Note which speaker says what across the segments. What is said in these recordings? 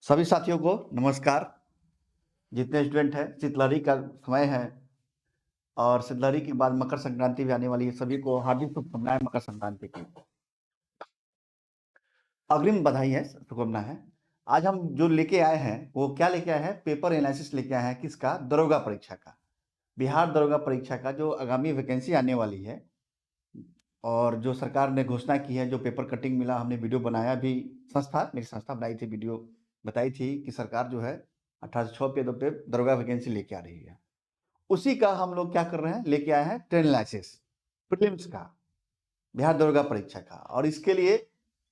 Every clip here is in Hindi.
Speaker 1: सभी साथियों को नमस्कार। जितने स्टूडेंट हैं, शीतलहरी का समय है और शीतलहरी के बाद मकर संक्रांति भी आने वाली है। सभी को हार्दिक शुभकामनाएं मकर संक्रांति की। अग्रिम बधाई है, शुभकामना है। आज हम जो लेके आए हैं वो क्या लेके आए हैं? पेपर एनालिसिस लेके आए हैं। किसका? दरोगा परीक्षा का। बिहार दरोगा परीक्षा का जो आगामी वैकेंसी आने वाली है और जो सरकार ने घोषणा की है, जो पेपर कटिंग मिला, हमने वीडियो बनाया भी। मेरी संस्था बनाई थी, वीडियो बताई थी कि सरकार जो है 1806 पदों पे दरोगा वैकेंसी लेके आ रही है। उसी का हम लोग क्या कर रहे हैं, लेके आए हैं ट्रेन लाइसेंस प्रीलिम्स का, बिहार दरोगा परीक्षा का। और इसके लिए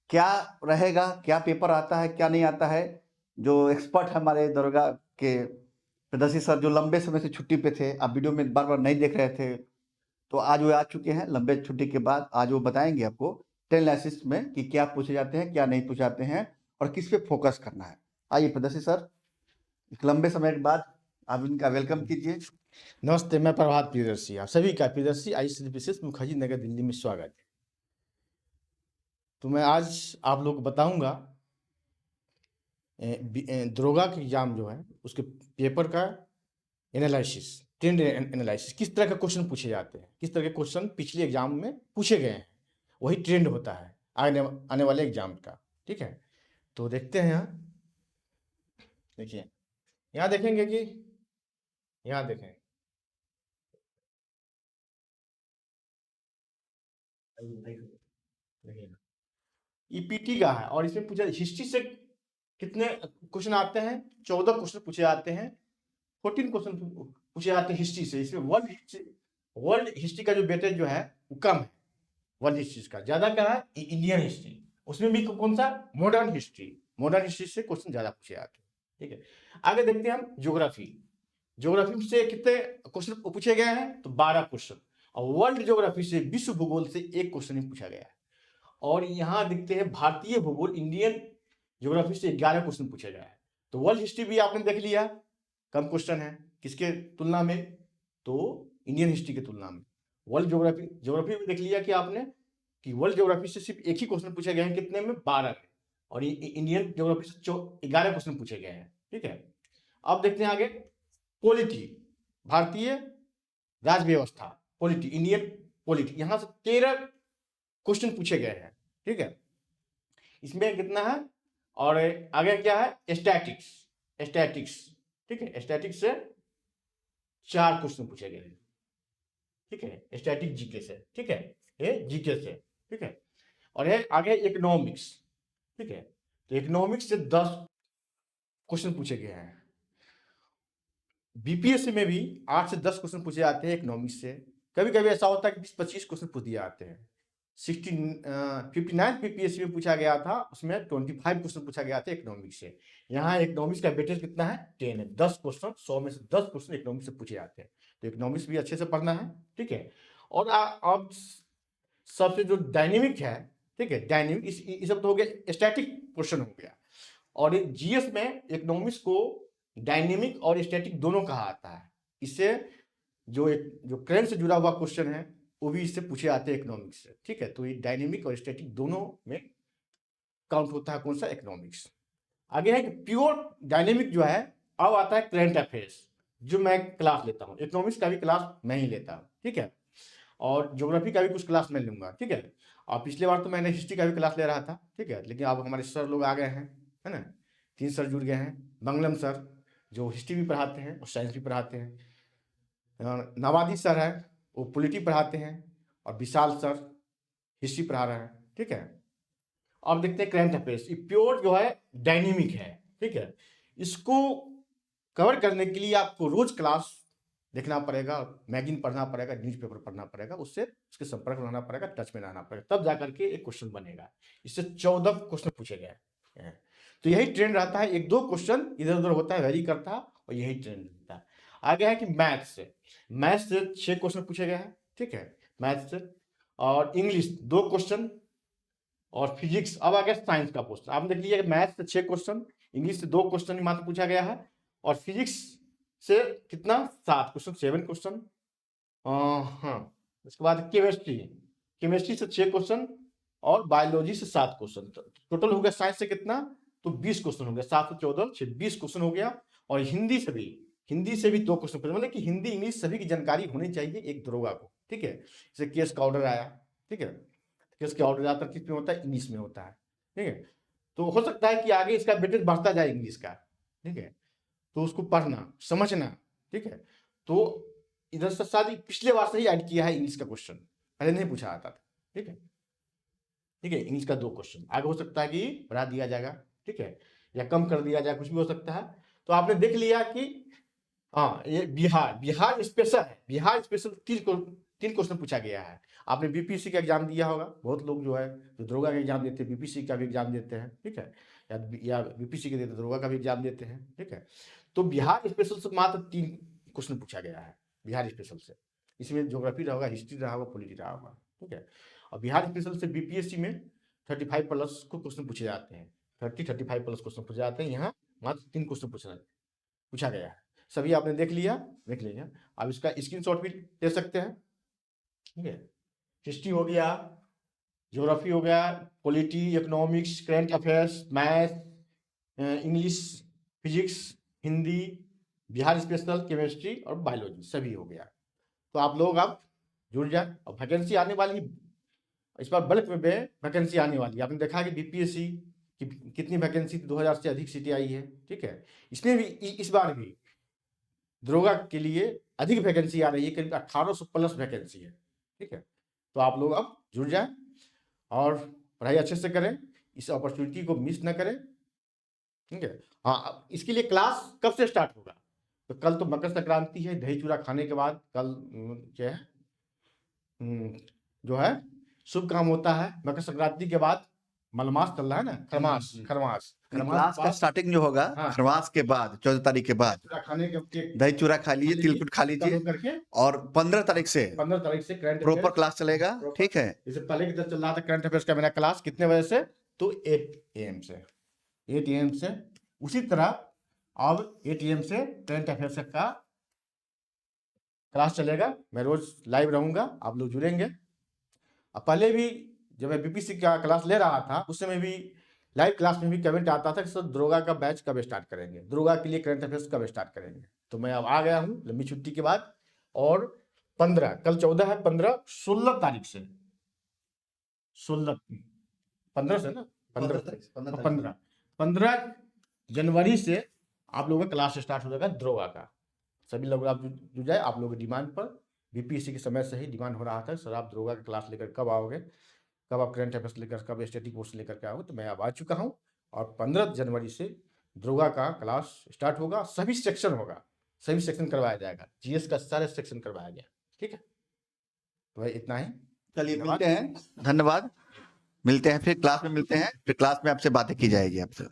Speaker 1: क्या रहेगा, क्या पेपर आता है, क्या नहीं आता है, जो एक्सपर्ट हमारे दरोगा के प्रदर्शी सर, जो लंबे समय से छुट्टी पे थे, आप वीडियो में बार बार नहीं देख रहे थे, तो आज वो आ चुके हैं लंबे छुट्टी के बाद। आज वो बताएंगे आपको ट्रेन लाइसेंस में कि क्या पूछे जाते हैं, क्या नहीं पूछे जाते हैं और किस पे फोकस करना है। आइए प्रदर्शी सर, एक लंबे समय के बाद आप इनका वेलकम कीजिए।
Speaker 2: नमस्ते, मैं प्रभात प्रियदर्शी, आप सभी का प्रियदर्शी आई विशेष मुखर्जी नगर दिल्ली में स्वागत है। तो मैं आज आप लोग को बताऊंगा दरोगा के एग्जाम जो है उसके पेपर का एनालिसिस, ट्रेंड एनालिसिस, किस तरह के क्वेश्चन पूछे जाते हैं, किस तरह के क्वेश्चन पिछले एग्जाम में पूछे गए हैं, वही ट्रेंड होता है आने वाले एग्जाम का। ठीक है, तो देखते हैं। यहाँ देखिए, यहाँ देखेंगे कि यहाँ देखें, देखिए ईपीटी का है और इसमें पूछा हिस्ट्री से कितने क्वेश्चन आते हैं? 14 क्वेश्चन पूछे जाते हैं। 14 क्वेश्चन पूछे जाते हैं हिस्ट्री से। इसमें वर्ल्ड हिस्ट्री का जो वेटेज जो है वो कम है। वर्ल्ड हिस्ट्री का ज्यादा क्या है? Indian history. उसमें भी कौन सा? मॉडर्न हिस्ट्री से क्वेश्चन ज्यादा पूछे जाते हैं। ठीक है, आगे देखते हैं हम ज्योग्राफी से कितने क्वेश्चन पूछे गए हैं? तो 12 क्वेश्चन। और वर्ल्ड ज्योग्राफी से, विश्व भूगोल से एक क्वेश्चन ही पूछा गया है। और यहां दिखते हैं भारतीय भूगोल, इंडियन ज्योग्राफी से 11 क्वेश्चन पूछा गया है। तो वर्ल्ड हिस्ट्री भी आपने देख लिया, कम क्वेश्चन है किसके तुलना में? तो इंडियन हिस्ट्री के तुलना में। वर्ल्ड ज्योग्राफी भी देख लिया कि आपने कि वर्ल्ड ज्योग्राफी से सिर्फ एक ही क्वेश्चन पूछे गए हैं, कितने में? 12 में। और इंडियन ज्योग्राफी से 11 क्वेश्चन पूछे गए हैं। ठीक है, अब देखते हैं आगे पॉलिटी, भारतीय राज व्यवस्था, पॉलिटी, इंडियन पॉलिटी, यहां से 13 क्वेश्चन पूछे गए हैं। ठीक है, इसमें कितना है? और आगे क्या है? स्टैटिक्स। ठीक है, स्टैटिक्स से 4 क्वेश्चन पूछे गए हैं। ठीक है, स्टैटिक जीके से। ठीक है, ये जीके से। ठीक है, और ये आगे इकोनॉमिक्स। ठीक है, तो इकोनॉमिक्स से 10 क्वेश्चन पूछे गए हैं। बीपीएससी में भी 8 से 10 क्वेश्चन पूछे जाते हैं इकोनॉमिक्स से। कभी कभी ऐसा होता है कि 20-25 क्वेश्चन पूछ दिए जाते हैं। 59 पीपीएससी में पूछा गया था, उसमें 25 क्वेश्चन पूछा गया था इकोनॉमिक्स से। यहाँ इकोनॉमिक्स का वेटेज कितना है? 10 है। 10 क्वेश्चन, 100 में से 10 क्वेश्चन इकोनॉमिक्स से पूछे जाते हैं। तो इकोनॉमिक्स भी अच्छे से पढ़ना है। ठीक है, और अब सबसे जो डायनेमिक है, ठीक है, डायनेमिक इस सब तो हो गया, स्टैटिक क्वेश्चन हो गया। और जीएस में इकोनॉमिक्स को डायनेमिक और स्टैटिक दोनों कहा आता है। इससे जो करंट से जुड़ा हुआ क्वेश्चन है वो भी इससे पूछे जाते हैं इकोनॉमिक्स से। ठीक है, तो ये डायनेमिक और स्टैटिक दोनों में काउंट होता है कौन सा? इकोनॉमिक्स। आगे है कि प्योर डायनेमिक जो है, अब आता है करंट अफेयर्स, जो मैं क्लास लेता हूँ। इकोनॉमिक्स का भी क्लास मैं ही लेता हूँ। ठीक है, और ज्योग्राफी का भी कुछ क्लास मैं लूंगा। ठीक है, और पिछले बार तो मैंने हिस्ट्री का भी क्लास ले रहा था। ठीक है, लेकिन अब हमारे सर लोग आ गए हैं, है ना, 3 सर जुड़ गए हैं। मंगलम सर जो हिस्ट्री भी पढ़ाते हैं और साइंस भी पढ़ाते हैं, नवादी सर है वो पॉलिटी पढ़ाते हैं, और विशाल सर हिस्ट्री पढ़ा रहे हैं। ठीक है, अब देखते हैं करंट अफेयर्स। ये प्योर जो है डायनेमिक है। ठीक है, इसको कवर करने के लिए आपको रोज क्लास देखना पड़ेगा, मैगजीन पढ़ना पड़ेगा, न्यूज़पेपर पढ़ना पड़ेगा, उससे उसके संपर्क में रहना पड़ेगा, टच में रहना पड़ेगा, तब जाकर के एक क्वेश्चन बनेगा। इससे 14 क्वेश्चन पूछे गए हैं। तो यही ट्रेंड रहता है, 1-2 क्वेश्चन इधर उधर होता है, वेरी करता है, और यही ट्रेंड रहता है। आगे है कि मैथ्स से 6 क्वेश्चन पूछे गए हैं। ठीक है, मैथ्स से। और इंग्लिश 2 क्वेश्चन, और फिजिक्स। अब आ गया साइंस का क्वेश्चन। आपने देख लिया, मैथ्स से 6 क्वेश्चन, इंग्लिश से 2 क्वेश्चन मात्र पूछा गया है, और फिजिक्स से कितना? 7 क्वेश्चन, 7 क्वेश्चन। हाँ, उसके बाद केमिस्ट्री से 6 क्वेश्चन, और बायोलॉजी से 7 क्वेश्चन। टोटल हो गया साइंस से कितना? तो 20 क्वेश्चन हो गया, 7 से 14 20 क्वेश्चन हो गया। और हिंदी से भी 2 क्वेश्चन पूछे, मतलब कि हिंदी इंग्लिश सभी की जानकारी होनी चाहिए एक दरोगा को, ठीक है। जैसे केस का ऑर्डर आया, ठीक है, केस का ऑर्डर ज्यादातर किस में होता है, इंग्लिश में होता है, ठीक है। तो हो सकता है कि आगे इसका वेटेज बढ़ता जाए इंग्लिश का, ठीक है, तो उसको पढ़ना समझना, ठीक है। तो इधर से शायद पिछले बार से ही ऐड किया है इंग्लिश का क्वेश्चन, पहले नहीं पूछा आता था, ठीक है, ठीक है। इंग्लिश का 2 क्वेश्चन आगे हो सकता है कि बढ़ा दिया जाएगा, ठीक है, या कम कर दिया जाए, कुछ भी हो सकता है। तो आपने देख लिया कि हाँ, ये बिहार स्पेशल है, बिहार स्पेशल 3 क्वेश्चन पूछा गया है। आपने बीपीएससी का एग्जाम दिया होगा, बहुत लोग जो है जो दरोगा का एग्जाम देते हैं, बीपीएससी का भी एग्जाम देते हैं, ठीक है, या बीपीएससी के देते दरोगा का भी एग्जाम देते हैं, ठीक है। तो बिहार स्पेशल से मात्र 3 क्वेश्चन पूछा गया है, बिहार स्पेशल से। इसमें ज्योग्राफी रहा होगा, हिस्ट्री रहा होगा, पॉलिटी रहा होगा, ठीक है। और बिहार स्पेशल से बीपीएससी में 35 प्लस को क्वेश्चन पूछे जाते हैं, 35 प्लस क्वेश्चन पूछे जाते हैं। यहाँ मात्र 3 क्वेश्चन पूछा गया है। सभी आपने देख लिया। आप इसका स्क्रीनशॉट भी ले सकते हैं, ठीक है। हिस्ट्री हो गया, ज्योग्राफी हो गया, polity, economics, current affairs, math, English, physics, Hindi, Bihar special, chemistry और बायोलॉजी सभी हो गया। तो आप लोग अब जुड़ जाए। और वैकेंसी आने वाली, इस बार बल्क में वैकेंसी आने वाली है। आपने देखा कि बीपीएससी की कितनी वैकेंसी 2000 से अधिक सीटें आई है, ठीक है। इसमें भी इस बार भी दरोगा के लिए अधिक वैकेंसी आ रही है, करीब 1800 प्लस वैकेंसी है, ठीक है। तो आप लोग अब जुड़ जाएं और पढ़ाई अच्छे से करें, इस अपॉर्चुनिटी को मिस ना करें, ठीक है। हाँ, अब इसके लिए क्लास कब से स्टार्ट होगा? तो कल तो मकर संक्रांति है, दही चूड़ा खाने के बाद कल क्या है, जो है शुभ काम होता है। मकर संक्रांति के बाद मलमास चल रहा है ना, खरमास खरमास
Speaker 1: क्लास का
Speaker 2: बाद
Speaker 1: स्टार्टिंग जो होगा
Speaker 2: हाँ,
Speaker 1: खरवास के बाद 14 तारीख के बाद
Speaker 2: चूड़ा खाने के
Speaker 1: दही चूड़ा खा लीजिए,
Speaker 2: खाने
Speaker 1: तिलकुट खा
Speaker 2: कल
Speaker 1: लीजिए
Speaker 2: होकर के
Speaker 1: और 15 तारीख से
Speaker 2: 15 तारीख से करंट
Speaker 1: प्रॉपर
Speaker 2: अफेयर्स
Speaker 1: क्लास चलेगा,
Speaker 2: प्रॉपर,
Speaker 1: ठीक है।
Speaker 2: जैसे पहले की तरह चल रहा था करंट अफेयर्स का मेरा क्लास, कितने बजे से? तो 8 AM से, 8 AM से। उसी तरह अब 8 AM से करंट अफेयर्स का क्लास चलेगा। मैं रोज लाइव रहूंगा, आप लोग जुड़ेंगे। अब पहले भी जब मैं बीपीसी का क्लास ले रहा था, उस समय भी लाइव क्लास में भी कमेंट आता था कि सर दरोगा का बैच कब स्टार्ट करेंगे, दरोगा के लिए करंट अफेयर्स कब स्टार्ट करेंगे। तो मैं अब आ गया हूँ लंबी छुट्टी के बाद। और 15, कल 14 है, 15 16 तारीख से, 16 15 से ना, 15 जनवरी से आप लोगों का क्लास स्टार्ट हो जाएगा दरोगा का। सभी लोग आप जुड़ जाए। आप लोगों की डिमांड पर बीपीएससी के समय से ही डिमांड हो रहा था, सर आप दरोगा का क्लास लेकर कब आओगे, कब आप करंट अफेयर्स लेकर, कब स्टैटिक पोस्ट लेकर के आओगे। तो मैं अब आ चुका हूँ और 15 जनवरी से दरोगा का क्लास स्टार्ट होगा। सभी सेक्शन होगा, सभी सेक्शन करवाया जाएगा, जीएस का सारे सेक्शन करवाया गया, ठीक है। तो भाई इतना ही,
Speaker 1: चलिए मिलते हैं, धन्यवाद। मिलते हैं फिर क्लास में, मिलते हैं फिर क्लास में, आपसे बातें की जाएगी आपसे।